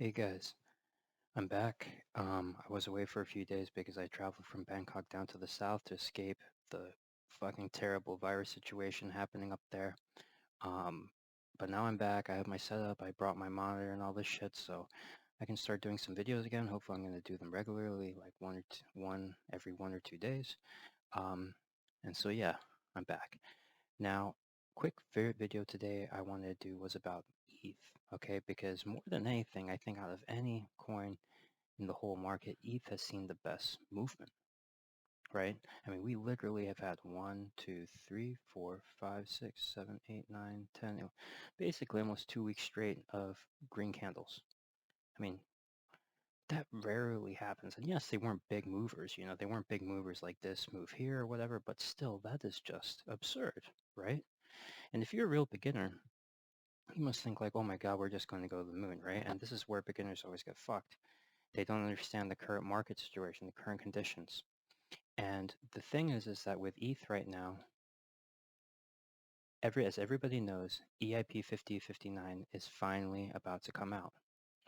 Hey guys, I'm back. I was away for a few days because I traveled from Bangkok down to the south to escape the fucking terrible virus situation happening up there. Um, but now I'm back. I have my setup. I brought my monitor and all this shit, so I can start doing some videos again. Hopefully, I'm going to do them regularly, like one every 1 or 2 days. Um, and so yeah, I'm back. Now, quick video today I wanted to do was about ETH, okay? Because more than anything, I think out of any coin in the whole market, ETH has seen the best movement, right? I mean, we literally have had 1, 2, 3, 4, 5, 6, 7, 8, 9, 10, basically almost 2 weeks straight of green candles. I mean, that rarely happens. And yes, they weren't big movers, they weren't big movers like this move here or whatever, but still, that is just absurd, right? And if you're a real beginner, you must think like, oh my God, we're just going to go to the moon, right? And this is where beginners always get fucked. They don't understand the current market situation, the current conditions. And the thing is that with ETH right now, as everybody knows, EIP 5059 is finally about to come out.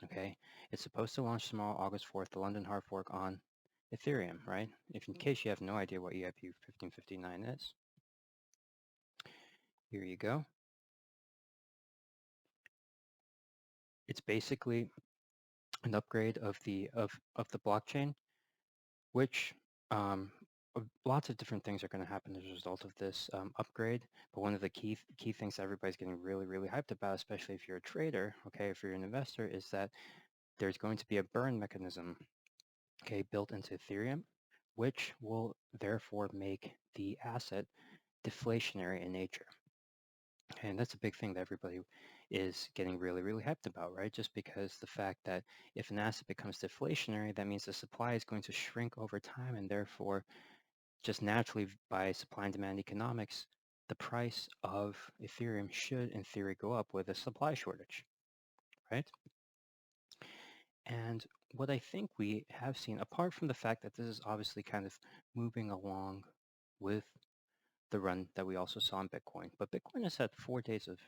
Okay, it's supposed to launch tomorrow, August 4th, the London hard fork on Ethereum, right? If in case you have no idea what EIP 1559 is, here you go. It's basically an upgrade of the blockchain, which lots of different things are going to happen as a result of this upgrade. But one of the key things that everybody's getting really, really hyped about, especially if you're a trader, okay, if you're an investor, is that there's going to be a burn mechanism, okay, built into Ethereum, which will therefore make the asset deflationary in nature. And that's a big thing that everybody is getting really, really hyped about, right? Just because the fact that if an asset becomes deflationary, that means the supply is going to shrink over time, and therefore, just naturally by supply and demand economics, the price of Ethereum should, in theory, go up with a supply shortage, right? And what I think we have seen, apart from the fact that this is obviously kind of moving along with the run that we also saw in Bitcoin. But Bitcoin has had 4 days of,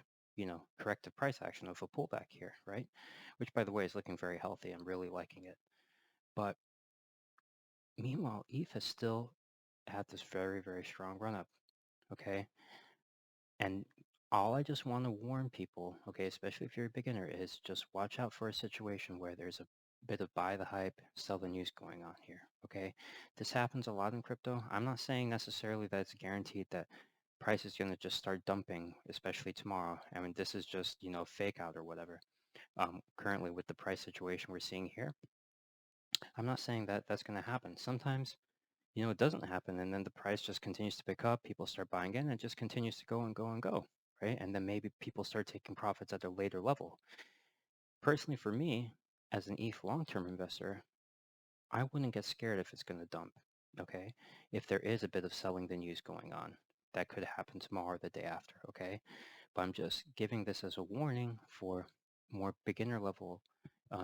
corrective price action of a pullback here, right? Which, by the way, is looking very healthy. I'm really liking it. But meanwhile, ETH has still had this very, very strong run up, okay? And all I just want to warn people, okay, especially if you're a beginner, is just watch out for a situation where there's a bit of buy the hype, sell the news going on here, okay? This happens a lot in crypto. I'm not saying necessarily that it's guaranteed that price is going to just start dumping, especially tomorrow. I mean, this is just, fake out or whatever. Currently with the price situation we're seeing here, I'm not saying that that's going to happen. Sometimes, it doesn't happen, and then the price just continues to pick up. People start buying in, and it just continues to go and go and go, right? And then maybe people start taking profits at a later level. Personally, for me, as an ETH long-term investor, I wouldn't get scared if it's going to dump, okay? If there is a bit of selling the news going on, that could happen tomorrow or the day after, okay? But I'm just giving this as a warning for more beginner level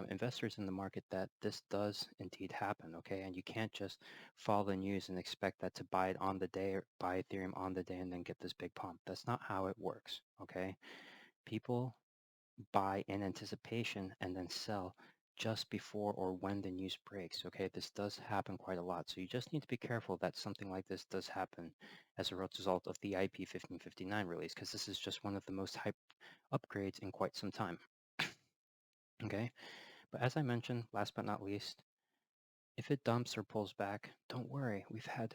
investors in the market that this does indeed happen, okay? And you can't just follow the news and expect that to buy it on the day or buy Ethereum on the day and then get this big pump. That's not how it works, okay? People buy in anticipation and then sell just before or when the news breaks, okay? This does happen quite a lot. So you just need to be careful that something like this does happen as a result of the EIP 1559 release, because this is just one of the most hyped upgrades in quite some time, okay? But as I mentioned, last but not least, if it dumps or pulls back, don't worry. We've had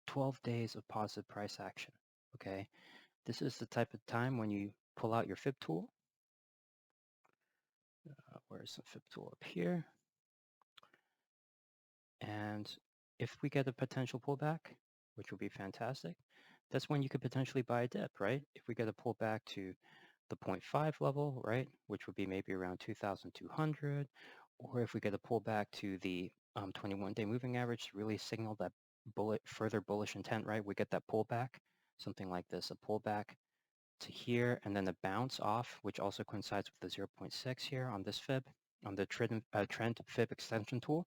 12 days of positive price action, okay? This is the type of time when you pull out your fib tool. Where's the fib tool? Up here. And if we get a potential pullback, which would be fantastic, that's when you could potentially buy a dip, right? If we get a pullback to the 0.5 level, right, which would be maybe around 2,200, or if we get a pullback to the 21-day moving average to really signal that further bullish intent, right? We get that pullback, something like this, a pullback to here, and then a bounce off, which also coincides with the 0.6 here on this fib, on the trend fib extension tool.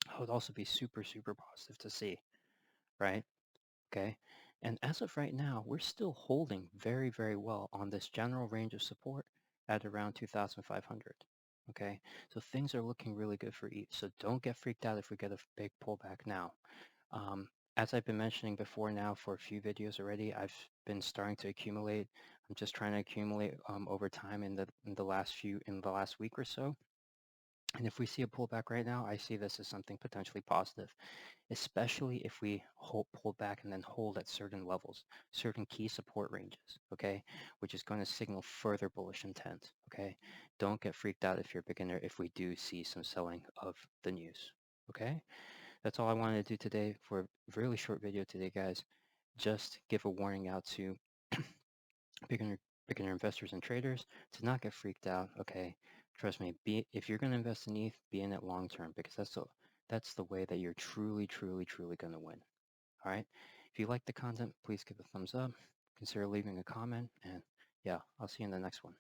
That would also be super, super positive to see, right? Okay. And as of right now, we're still holding very, very well on this general range of support at around 2,500. okay? So things are looking really good for ETH. So don't get freaked out if we get a big pullback now. Um, as I've been mentioning before now for a few videos already, I've been starting to accumulate. I'm just trying to accumulate over time in the last week or so. And if we see a pullback right now, I see this as something potentially positive, especially if we pull back and then hold at certain levels, certain key support ranges, okay, which is going to signal further bullish intent, okay? Don't get freaked out if you're a beginner if we do see some selling of the news, okay? That's all I wanted to do today for a really short video today, guys. Just give a warning out to beginner investors and traders to not get freaked out. Okay, trust me. If you're going to invest in ETH, be in it long term because that's the way that you're truly, truly, truly going to win. All right. If you like the content, please give a thumbs up. Consider leaving a comment, and yeah, I'll see you in the next one.